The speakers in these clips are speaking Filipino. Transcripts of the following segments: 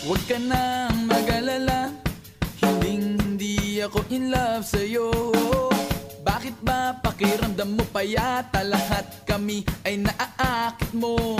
Huwag ka nang mag-alala, hindi ako in love sa'yo. Bakit ba pakiramdam mo pa yata lahat kami ay naaakit mo?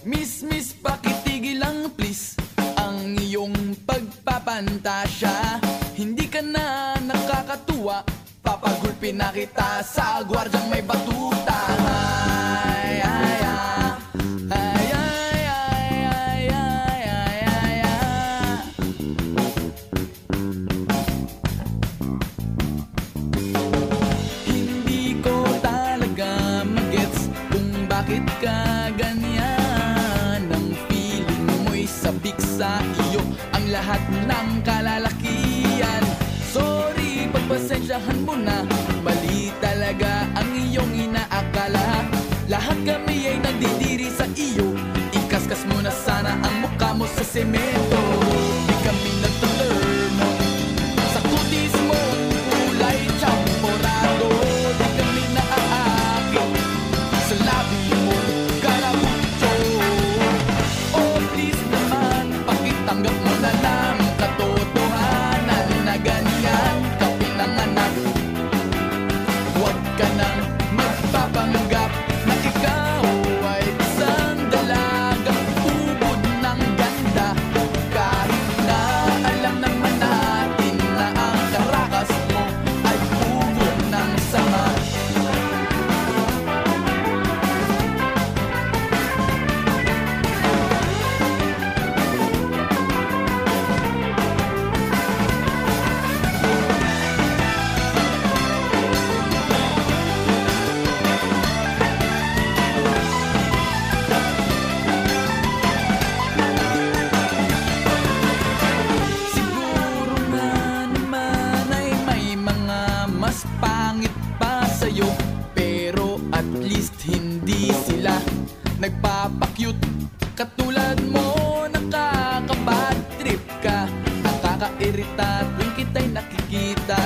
Miss, pakitigil lang please ang iyong pagpapantasya. Hindi ka na nakakatuwa, papagulpin na kita sa gwardyang may batuta. Ay, ay, ay, ay, ay, ay, ay, ay, ay, ay. Hindi ko talaga magets kung bakit ka ganyan. Ang feeling mo'y sabik sa iyo ang lahat ng kalalakian. Sorry, pagpasensyahan mo na, mali talaga ang iyong inaakala. Lahat kami ay nandidiri sa iyo, ikaskas mo na sana ang mukha mo sa semento. Di kami nagtuturno sa kutis mo, kulay champorado. Di kami naaakit sa labi mo, karamucho. Oh please naman, pakitanggap mo na lang katotohanan na ganyan ka pinanganak. Huwag ka nang magpapanggap na ikaw ay isang dalagang ubod ng ganda. Kahit na alam naman natin na ang karakas mo ay ubod ng sama. Siguro nga naman ay may mga mas pangit pa sa'yo, pero at least hindi sila nagpapakyut. Katulad mo, nakaka-bad trip ka, nakakairita tuwing kita'y nakikita.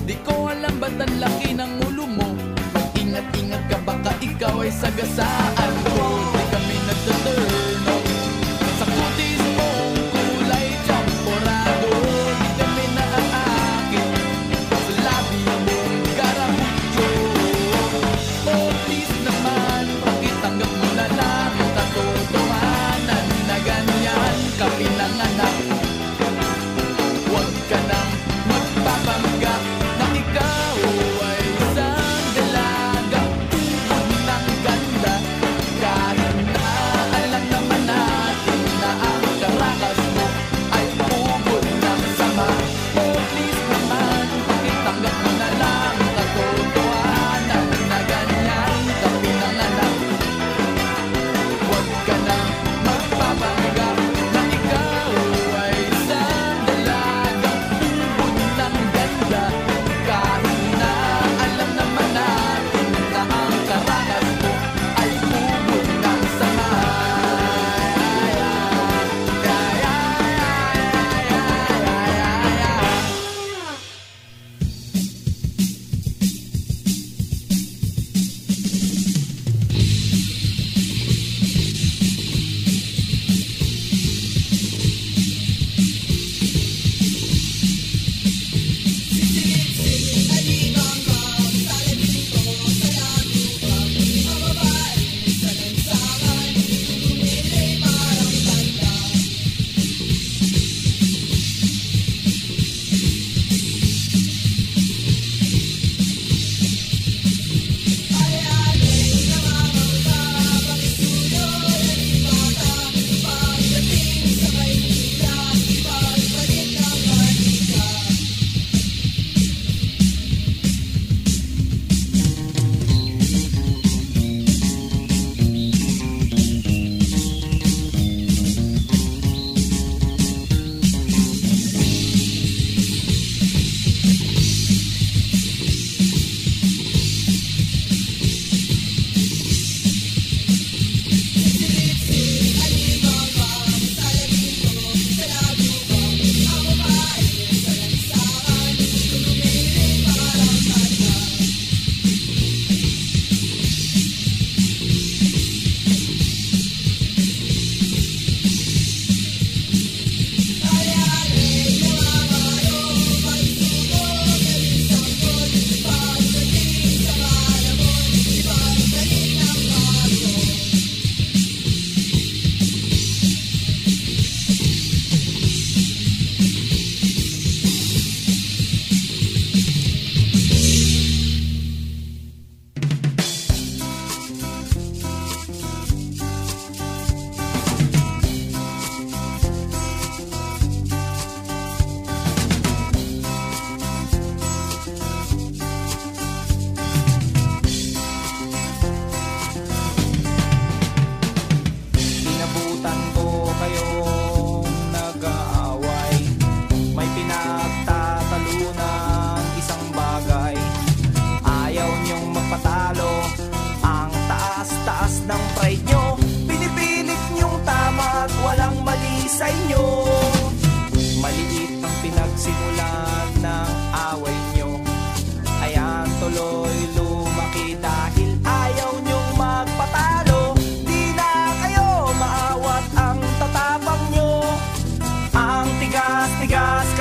Di ko alam ba't ang laki ng ulo mo, mag-ingat-ingat ka baka ikaw ay sagasaan ko. Di kami nagtaturno sa kutis mong kulay champorado. Di kami naaakit sa labi mong karamucho. Oh please naman, pakitanggap mo na lang ang katotohanan na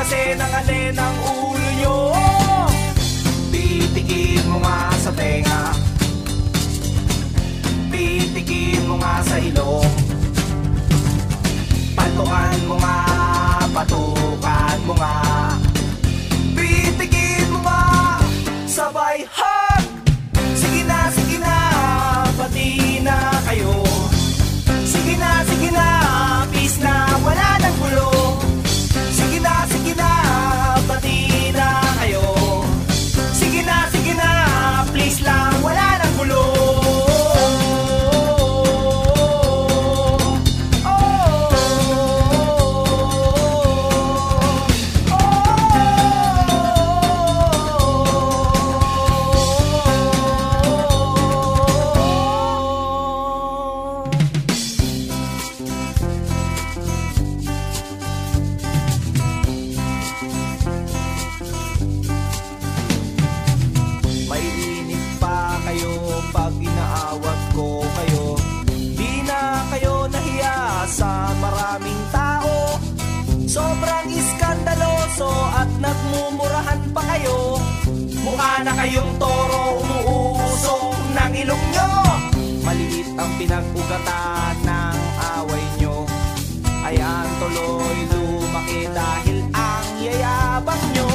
kasi ng alin ang ulo nyo. Pitikin mo nga sa tenga, pitikin mo nga sa ilong, patukan mo nga, patukan mo nga, pitikin mo nga, sabay hug. Sige na, pati na kayo. Sige na, peace na, wala nang gulo. Sige na, pati na kayo. Sige na, please lang, wala nang gulo. Pag inaawat ko kayo, di na kayo nahiya sa maraming tao. Sobrang iskandaloso at nagmumurahan pa kayo. Mukha na kayong toro, umuusong ng ilong nyo. Maliit ang pinag-ugatan ng away nyo, ayan tuloy lumaki dahil ang yayabang nyo.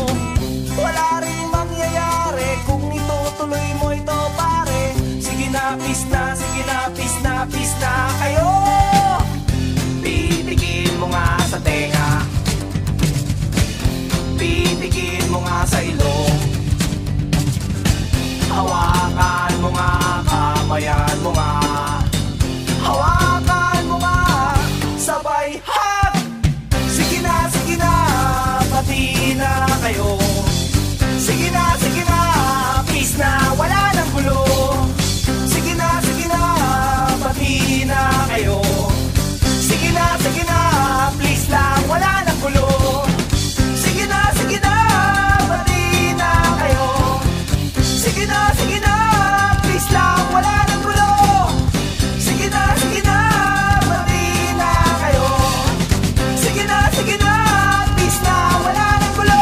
Wala ring mangyayari kung itutuloy mo ito, pare. Sige na, peace na kayo. Pitikin mo nga sa tenga, pitikin mo nga sa ilong, hawakan mo nga, kamayan mo nga, hawakan mo nga, sabay hug. Sige na, pati na kayo. Sige na, peace na, wala nang gulo. Sige na, pati na kayo. Sige na, please lang, wala nang gulo. Sige na, pati na kayo. Sige na, please lang, wala nang gulo. Sige na, pati na kayo. Sige na, please na, wala nang gulo.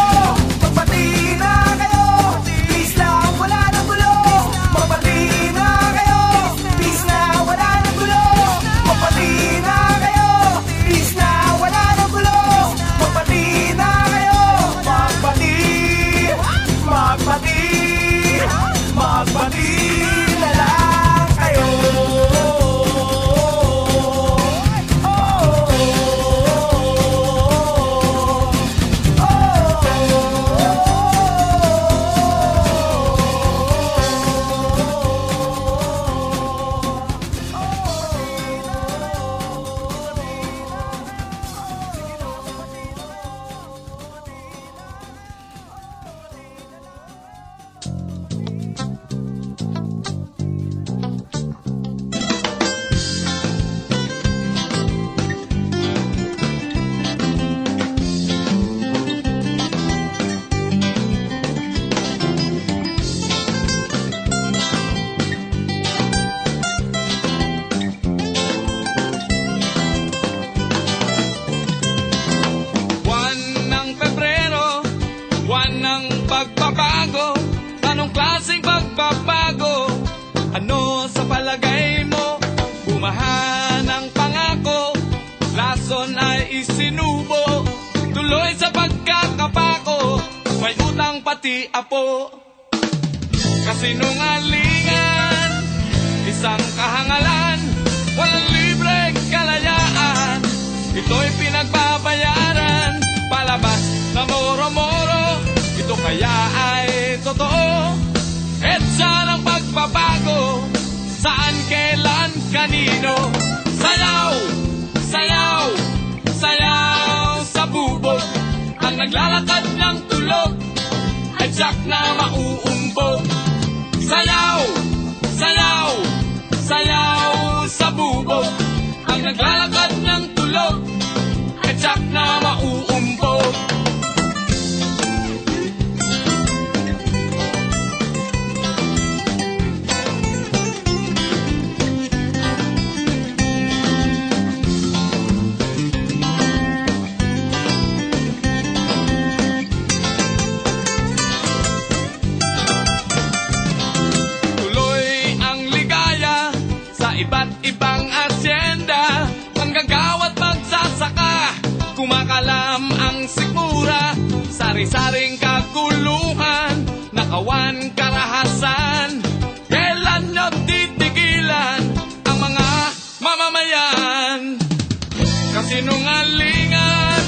Magpati na kayo, please lang, wala nang gulo. Magpati na kayo, please na, wala nang gulo. Magpati na kayo, please na, wala nang gulo. Magpati na kayo, magpati na lang kayo. Pagbabago, anong klaseng pagbabago? Ano sa palagay mo? Bumaha ng pangako, lason ay isinubo, tuloy sa pagkakapako, may utang pati apo. Kasinungalingan, isang kahangalan, walang libreng kalayaan, ito'y pinagbabayaran, palabas na moro-moro. Ito kaya ay totoo, etsa ng pagbabago, saan, kailan, kanino. Sayaw, sayaw, sayaw sa bubog, ang naglalakad ng tulog ay tiyak na mauumbog. Sayaw, sayaw, sayaw sa bubog, ang naglalakad ng tulog ay tiyak na mauumbog. Kumakalam ang sikmura, sari-saring kaguluhan, nakawan karahasan. Kailan nyo titigilan ang mga mamamayan? Kasinungalingan,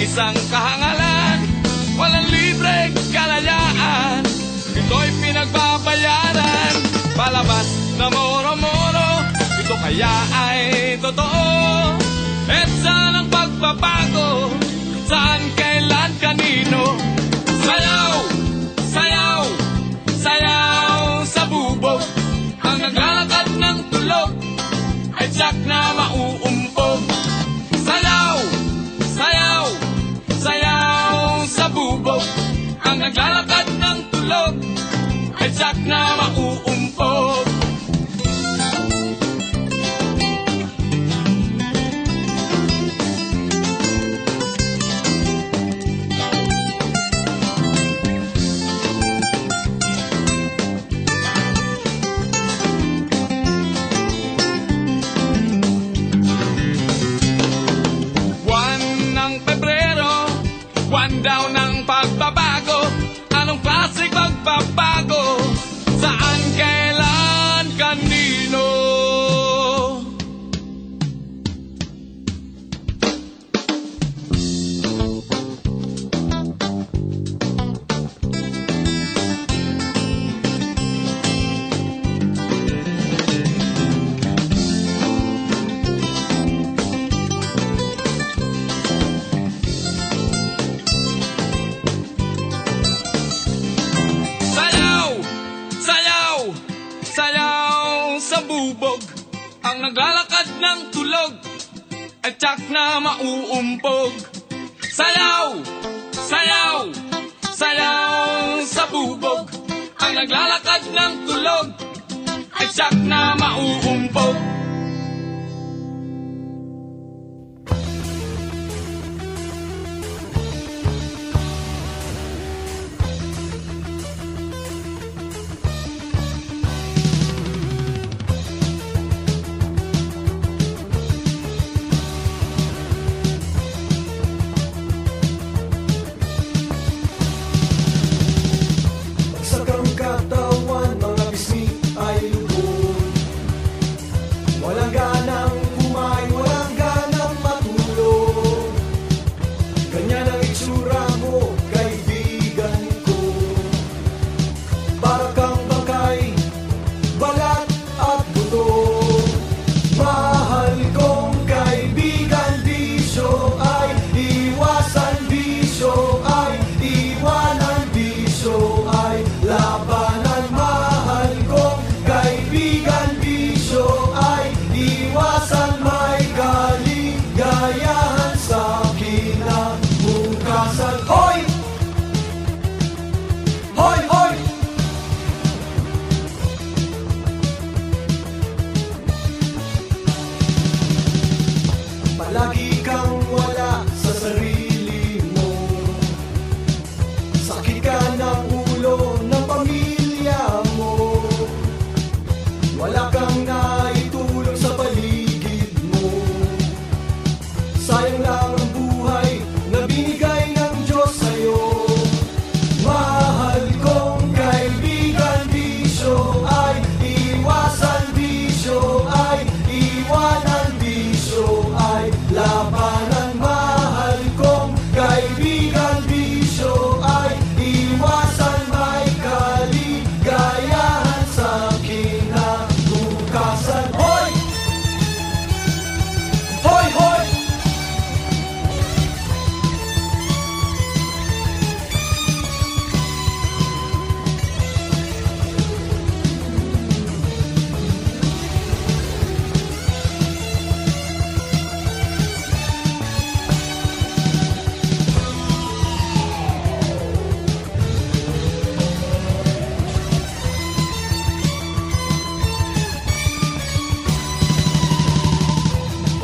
isang kahangalan, walang libreng kalayaan. Ito'y pinagbabayaran, palabas na moro-moro. Ito kaya ay totoo. EDSA ng pagbabago, saan, kailan, kanino? Sayaw, sayaw, sayaw sa bubog. Ang naglalakad ng tulog ay tiyak na mauumpog. Sayaw, sayaw, sayaw sa bubog. Ang naglalakad ng tulog ay tiyak na mauumpog. Daw ng pagbabago, anong klaseng pagbabago? Saan, kailan, kanino? Ang naglalakad ng tulog at tiyak na mauumpog. Sayaw, sayaw, sayaw sa bubog. Ang naglalakad ng tulog at tiyak na mauumpog. Palagi kang wala sa sarili mo. Sakit ka ng ulo ng pamilya mo. Wala kang naitulong sa paligid mo. Sayang lang ang buhay na binigay ng Diyos sa'yo. Mahal kong kaibigan, bisyo ay iwasan, bisyo ay iwanan, bisyo ay labanan. Mahal kong kaibigan, bisyo ay iwasan, may kaligayahan sa kinabukasan. Hoy! Hoy! Hoy!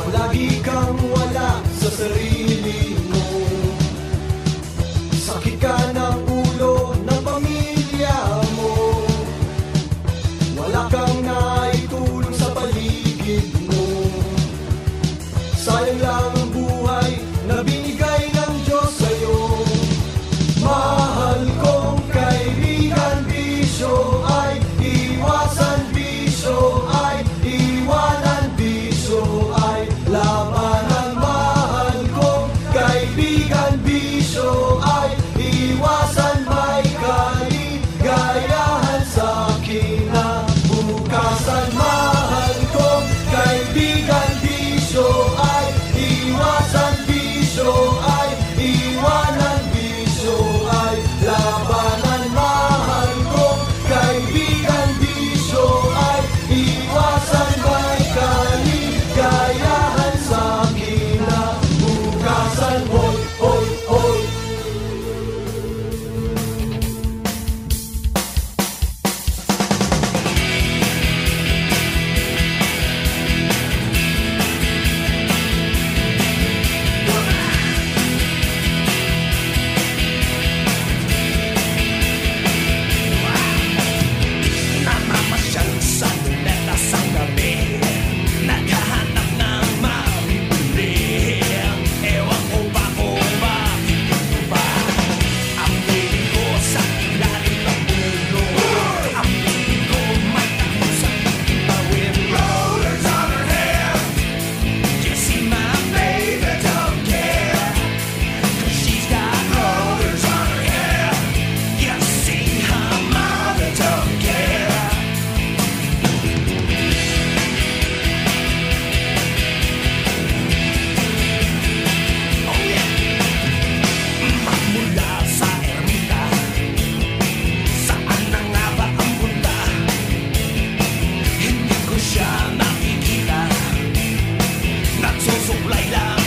Palagi kang wala sa sarili mo. Sakit ka ng ulo ng pamilya mo. Wala kang naitulong sa paligid mo. Sayang lang ang buhay na kulay lang